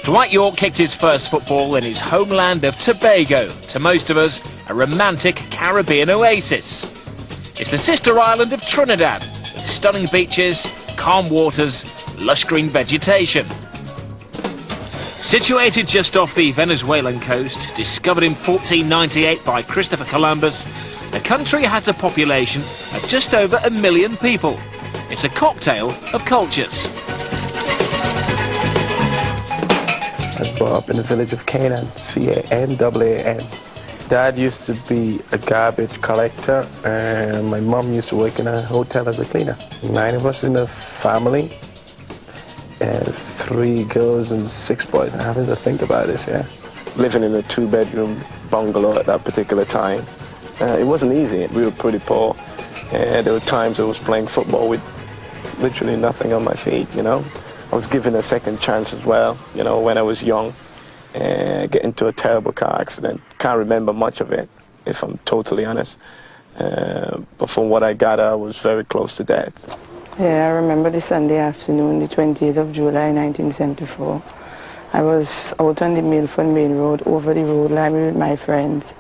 Dwight Yorke kicked his first football in his homeland of Tobago, to most of us a romantic Caribbean oasis. It's the sister island of Trinidad, with stunning beaches, calm waters, lush green vegetation. Situated just off the Venezuelan coast, discovered in 1498 by Christopher Columbus, the country has a population of just over 1 million people. It's a cocktail of cultures. I grew up in the village of Canaan, C-A-N-A-A-N. Dad used to be a garbage collector, and my mom used to work in a hotel as a cleaner. 9 of us in the family. There's 3 girls and 6 boys. I'm having to think about this, yeah. Living in a 2-bedroom bungalow at that particular time, it wasn't easy. We were pretty poor. There were times I was playing football with literally nothing on my feet, you know. I was given a second chance as well, you know, when I was young. Get into a terrible car accident. Can't remember much of it, if I'm totally honest. But from what I gather, I was very close to death. Yeah, I remember the Sunday afternoon, the 28th of July, 1974. I was out on the Milford Main Road, over the road library with my friends.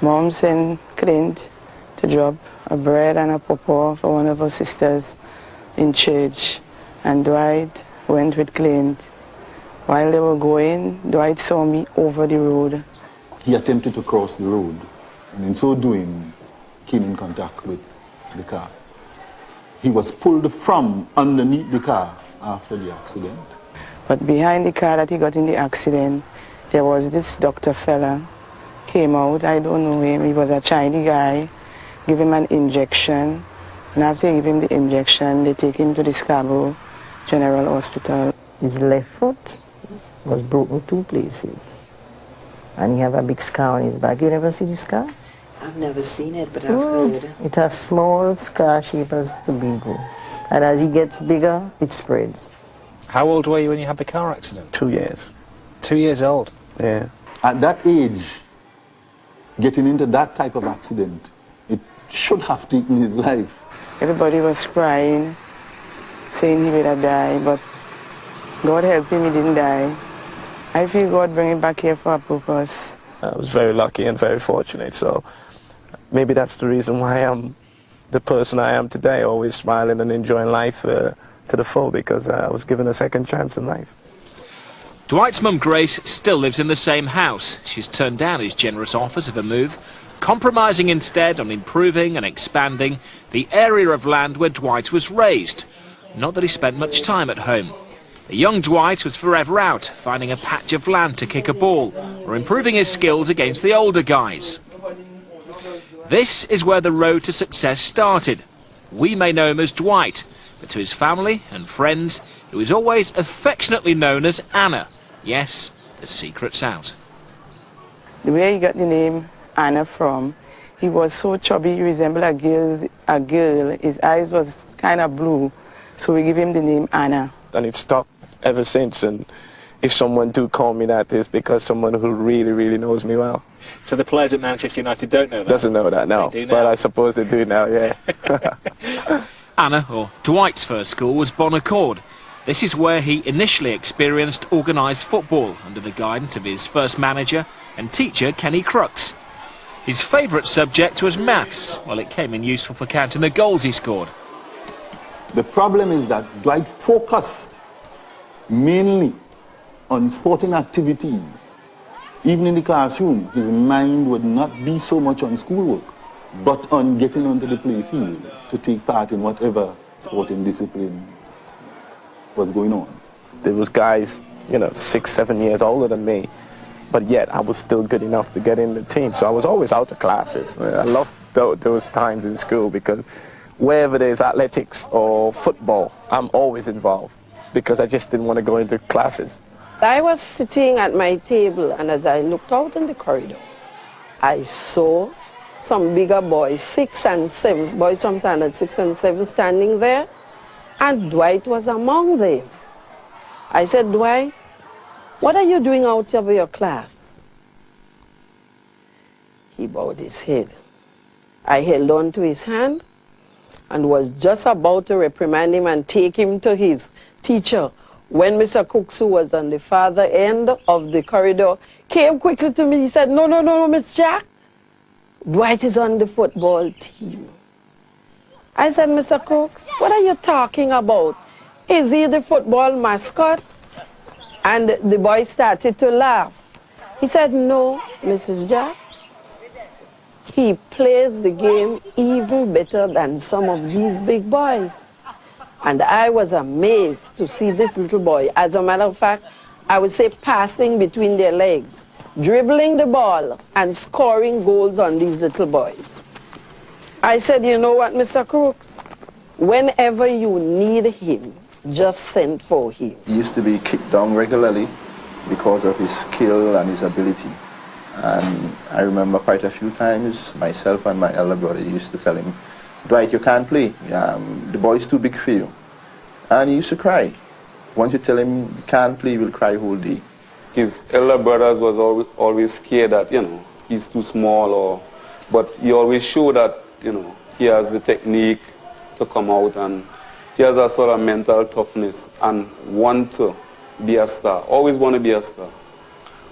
Mom sent Clint to drop a bread and a pawpaw for one of her sisters in church. And Dwight went with Clint. While they were going, Dwight saw me over the road. He attempted to cross the road, and in so doing, came in contact with the car. He was pulled from underneath the car after the accident. But behind the car that he got in the accident, there was this doctor fella, came out, I don't know him, he was a Chinese guy, give him an injection, and after they give him the injection, they take him to the Scarborough General Hospital. His left foot was broken 2 places, and he have a big scar on his back. You never see the scar? I've never seen it, but I've heard. It has small scar shape as Tobago, and as he gets bigger, it spreads. How old were you when you had the car accident? 2 years. 2 years old? Yeah. At that age, getting into that type of accident, it should have taken his life. Everybody was crying, saying he would have died, but God help him, he didn't die. I feel God bring him back here for a purpose. I was very lucky and very fortunate, so maybe that's the reason why I'm the person I am today, always smiling and enjoying life to the full, because I was given a second chance in life. Dwight's mum Grace still lives in the same house. She's turned down his generous offers of a move, compromising instead on improving and expanding the area of land where Dwight was raised. Not that he spent much time at home. The young Dwight was forever out, finding a patch of land to kick a ball, or improving his skills against the older guys. This is where the road to success started. We may know him as Dwight, but to his family and friends, he was always affectionately known as Anna. Yes, the secret's out. The way he got the name Anna from, he was so chubby, he resembled a girl. His eyes was kind of blue, so we give him the name Anna. And it stuck ever since, and if someone do call me that, it's because someone who really, really knows me well. So the players at Manchester United don't know that? Doesn't know that, no. They do now. But I suppose they do now, yeah. Anna, or Dwight's first school, was Bon Accord. This is where he initially experienced organised football under the guidance of his first manager and teacher, Kenny CROOKS. His favourite subject was maths. Well, it came in useful for counting the goals he scored. The problem is that Dwight focused mainly on sporting activities. Even in the classroom, his mind would not be so much on schoolwork, but on getting onto the play field to take part in whatever sporting discipline was going on. There was guys, you know, 6, 7 years older than me, but yet I was still good enough to get in the team. So I was always out of classes. I loved those times in school, because wherever there's athletics or football, I'm always involved, because I just didn't want to go into classes. I was sitting at my table, and as I looked out in the corridor, I saw some bigger boys, 6 and 7, boys from standard 6 and 7 standing there, and Dwight was among them. I said, Dwight, what are you doing out of your class? He bowed his head. I held on to his hand and was just about to reprimand him and take him to his teacher, when Mr. Crooks, who was on the farther end of the corridor, came quickly to me, he said, no, no, no, Miss Jack, Dwight is on the football team. I said, Mr. Crooks, what are you talking about? Is he the football mascot? And the boy started to laugh. He said, no, Mrs. Jack. He plays the game even better than some of these big boys. And I was amazed to see this little boy. As a matter of fact, I would say passing between their legs, dribbling the ball and scoring goals on these little boys. I said, you know what, Mr. Crooks? Whenever you need him, just send for him. He used to be kicked down regularly because of his skill and his ability. And I remember quite a few times, myself and my elder brother used to tell him, Dwight, you can't play. The boy's too big for you. And he used to cry. Once you tell him you can't play, he will cry whole day. His elder brothers was always scared that, he's too small, but he always showed that, he has the technique to come out, and he has a sort of mental toughness and want to be a star, always want to be a star.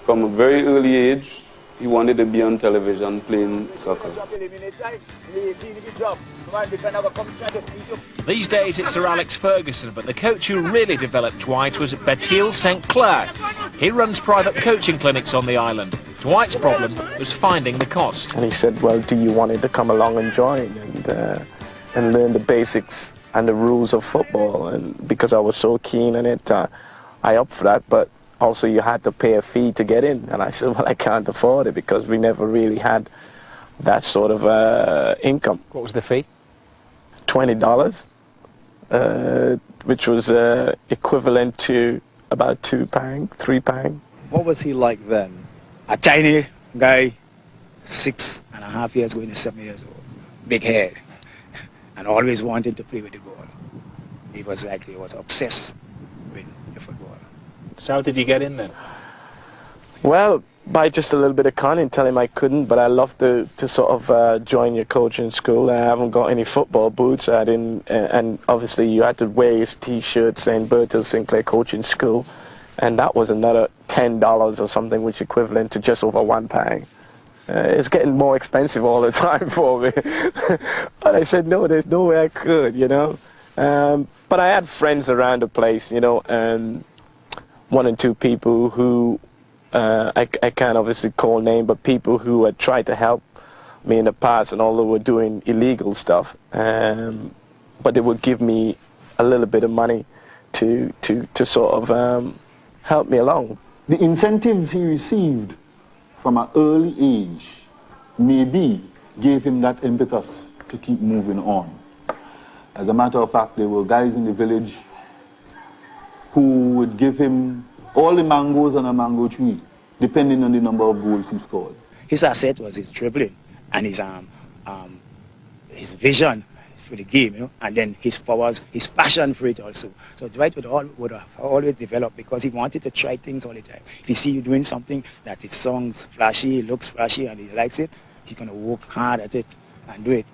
From a very early age, he wanted to be on television playing soccer. These days it's Sir Alex Ferguson, but the coach who really developed Dwight was BERTILLE St. Clair. He runs private coaching clinics on the island. Dwight's problem was finding the cost. And he said, well, do you want to come along and join and learn the basics and the rules of football? And because I was so keen on it, I opted for that, but also you had to pay a fee to get in. And I said, well, I can't afford it because we never really had that sort of income. What was the fee? $20, which was equivalent to about £2, £3. What was he like then? A tiny guy, 6.5 years, going to 7 years old, big head, and always wanted to play with the ball. He was obsessed with the football. So how did you get in then? Well, by just a little bit of cunning, tell him I couldn't, but I love to sort of join your coaching school. I haven't got any football boots. I didn't, and obviously you had to wear his T-shirt saying BERTILLE St. Clair Coaching School, and that was another $10 or something, which equivalent to just over £1. It's getting more expensive all the time for me. But I said, no, there's no way I could, But I had friends around the place, and one or two people who, I can't obviously call name, but people who had tried to help me in the past, and although were doing illegal stuff, but they would give me a little bit of money to sort of help me along. The incentives he received from an early age maybe gave him that impetus to keep moving on. As a matter of fact, there were guys in the village who would give him all the mangoes on a mango tree, depending on the number of goals he scored. His asset was his dribbling and his vision for the game, and then his powers, his passion for it also. So Dwight would always develop because he wanted to try things all the time. If he see you doing something that it sounds flashy, looks flashy, and he likes it, he's going to work hard at it and do it.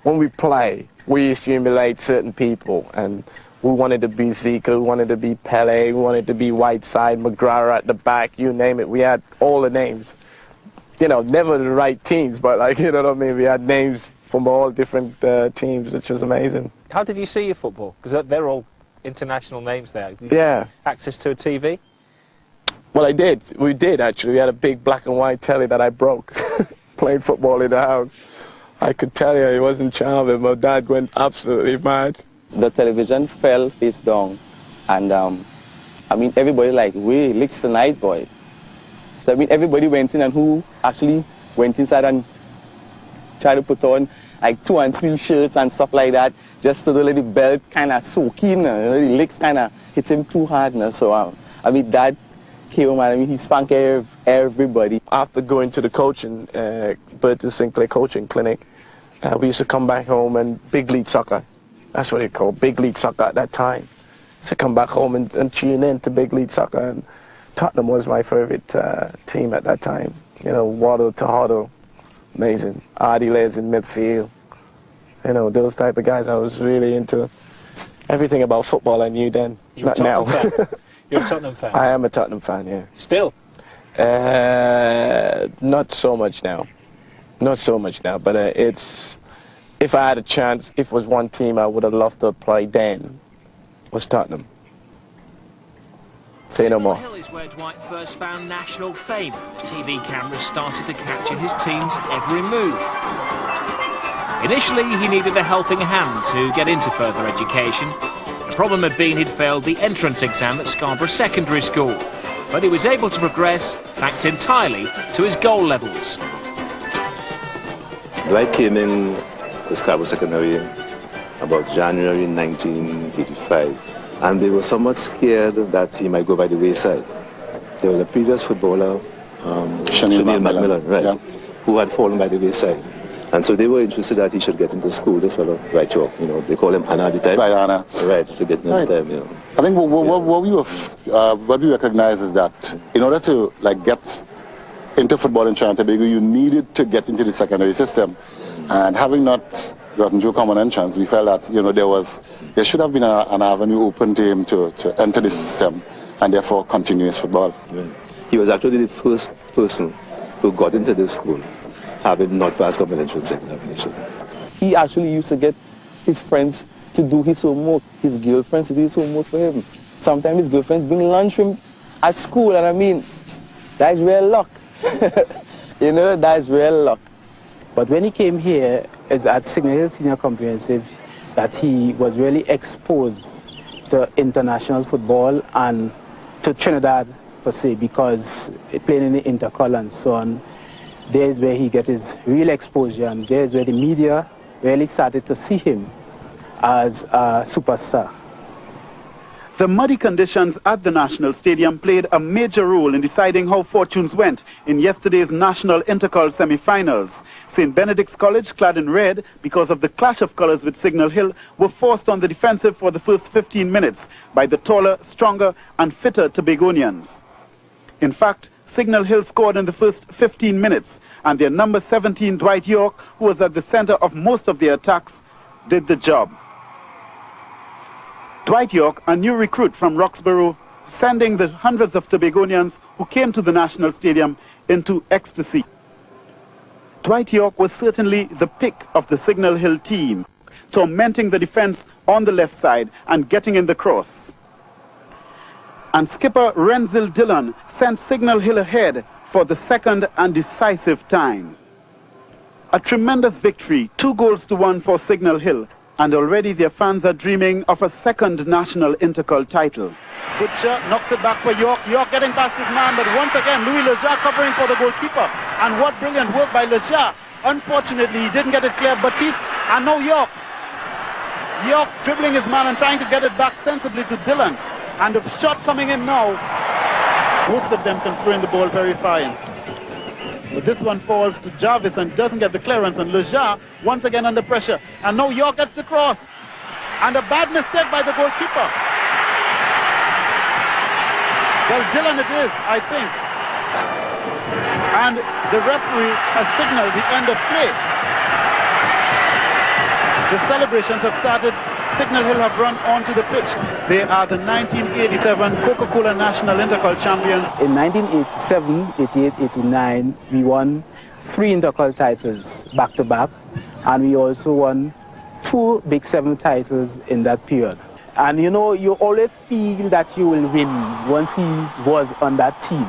When we play, we used to emulate certain people, and we wanted to be Zico, we wanted to be Pele, we wanted to be Whiteside, McGrath at the back, you name it. We had all the names. Never the right teams, but we had names from all different teams, which was amazing. How did you see your football? Because they're all international names there. Did you Yeah. have access to a TV? Well, I did. We did, actually. We had a big black and white telly that I broke, playing football in the house. I could tell you it wasn't charming. My dad went absolutely mad. The television fell face down, and everybody we licks tonight, boy. So everybody went in, and who actually went inside and tried to put on 2 and 3 shirts and stuff like that, just to let the belt kind of soak in, the licks kind of hit him too hard. So Dad came, and he spanked everybody. After going to the coaching, BERTILLE St. Clair Coaching Clinic, we used to come back home and big league soccer. That's what it called, big league soccer at that time. So come back home and tune in to big league soccer. And Tottenham was my favorite team at that time. Waddle, Tobago, amazing. Ardiles in midfield. Those type of guys. I was really into everything about football I knew then, not now. You're a Tottenham fan? I am a Tottenham fan, yeah. Still? Not so much now. Not so much now, but it's... If I had a chance, if it was one team I would have loved to play then, was Tottenham. Say no more. Hill is where Dwight first found national fame. The TV cameras started to capture his team's every move. Initially, he needed a helping hand to get into further education. The problem had been he'd failed the entrance exam at Scarborough Secondary School, but he was able to progress thanks entirely to his goal levels. Dwight came in to Scarborough Secondary about January 1985. And they were somewhat scared that he might go by the wayside. There was a previous footballer, Chanel Macmillan, right, yeah, who had fallen by the wayside. And so they were interested that he should get into school, this fellow, Dwight Yorke, you know, they call him Anna at the time. Right, Anna. Right, to get into the time, you know. I think what we recognize is that in order to get into football in Trinidad and Tobago, you needed to get into the secondary system. And having not gotten through common entrance, we felt that, you know, there should have been an avenue open to him to enter the system and therefore continue his football. Yeah. He was actually the first person who got into this school having not passed common entrance examination. He actually used to get his friends to do his homework, his girlfriends to do his homework for him. Sometimes his girlfriends bring lunch for him at school, and I mean, that's real luck. You know, that's real luck. But when he came here, it's at Signal Hill Senior Comprehensive, that he was really exposed to international football and to Trinidad per se, because playing in the InterCol and so on, there's where he got his real exposure, and there's where the media really started to see him as a superstar. The muddy conditions at the National Stadium played a major role in deciding how fortunes went in yesterday's National InterCol semi-finals. St. Benedict's College, clad in red because of the clash of colours with Signal Hill, were forced on the defensive for the first 15 minutes by the taller, stronger and fitter Tobagonians. In fact, Signal Hill scored in the first 15 minutes, and their number 17, Dwight Yorke, who was at the centre of most of their attacks, did the job. Dwight Yorke, a new recruit from Roxborough, sending the hundreds of Tobagonians who came to the National Stadium into ecstasy. Dwight Yorke was certainly the pick of the Signal Hill team, tormenting the defence on the left side and getting in the cross. And skipper Renzil Dillon sent Signal Hill ahead for the second and decisive time. A tremendous victory, 2-1 for Signal Hill, and already their fans are dreaming of a second national InterCol title. Butcher knocks it back for Yorke. Yorke getting past his man, but once again Louis Lejar covering for the goalkeeper. And what brilliant work by Lejar. Unfortunately, he didn't get it clear. Batiste, and now Yorke. Yorke dribbling his man and trying to get it back sensibly to Dillon. And the shot coming in now. Most of them can throw in the ball very fine. But this one falls to Jarvis and doesn't get the clearance, and Lejar once again under pressure. And now Yorke gets the cross. And a bad mistake by the goalkeeper. Well, Dillon it is, I think. And the referee has signaled the end of play. The celebrations have started. Signal Hill have run onto the pitch. They are the 1987 Coca-Cola National InterCol champions. In 1987, 88, 89, we won 3 InterCol titles back-to-back, and we also won 2 Big 7 titles in that period. And you know, you always feel that you will win once he was on that team.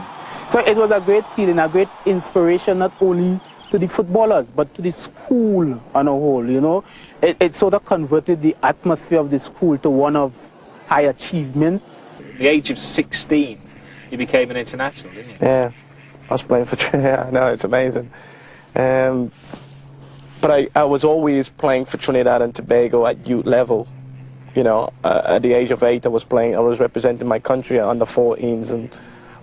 So it was a great feeling, a great inspiration, not only to the footballers, but to the school on a whole, you know. It sort of converted the atmosphere of the school to one of high achievement. At the age of 16, you became an international, didn't you? Yeah, I was playing for Trinidad. I know, it's amazing. But I was always playing for Trinidad and Tobago at youth level. You know, at the age of 8, I was representing my country at under 14s and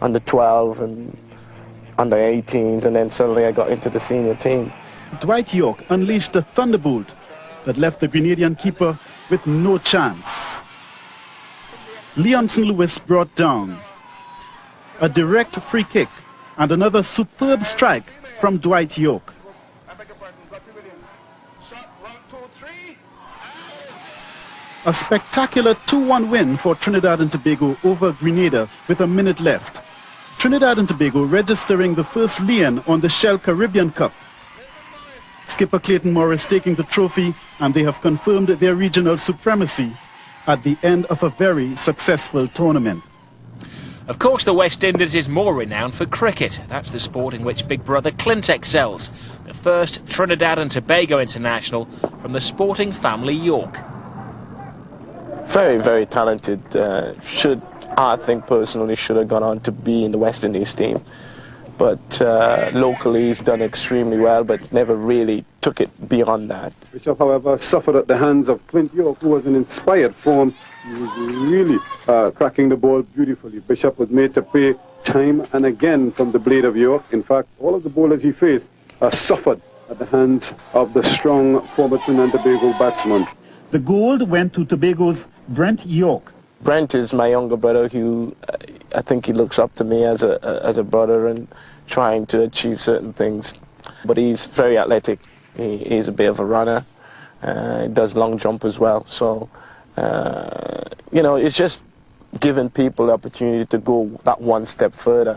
under 12 and under 18s, and then suddenly I got into the senior team. Dwight Yorke unleashed a thunderbolt that left the Grenadian keeper with no chance. Leonson Lewis brought down a direct free kick and another superb strike from Dwight Yorke. A spectacular 2-1 win for Trinidad and Tobago over Grenada with a minute left. Trinidad and Tobago registering the first lien on the Shell Caribbean Cup. Skipper Clayton Morris taking the trophy, and they have confirmed their regional supremacy at the end of a very successful tournament. Of course, the West Indies is more renowned for cricket. That's the sport in which big brother CLINT excels. The first Trinidad and Tobago international from the sporting family Yorke. Very, very talented. I think personally should have gone on to be in the West Indies team. But locally he's done extremely well, but never really took it beyond that. Bishop, however, suffered at the hands of Clint Yorke, who was in inspired form. He was really cracking the ball beautifully. Bishop was made to pay time and again from the blade of Yorke. In fact, all of the bowlers he faced suffered at the hands of the strong former Trinidad and Tobago batsman. The gold went to Tobago's Dwight Yorke. Brent is my younger brother, who I think he looks up to me as a brother and trying to achieve certain things. But he's very athletic. He's a bit of a runner. He does long jump as well. So, you know, it's just giving people the opportunity to go that one step further.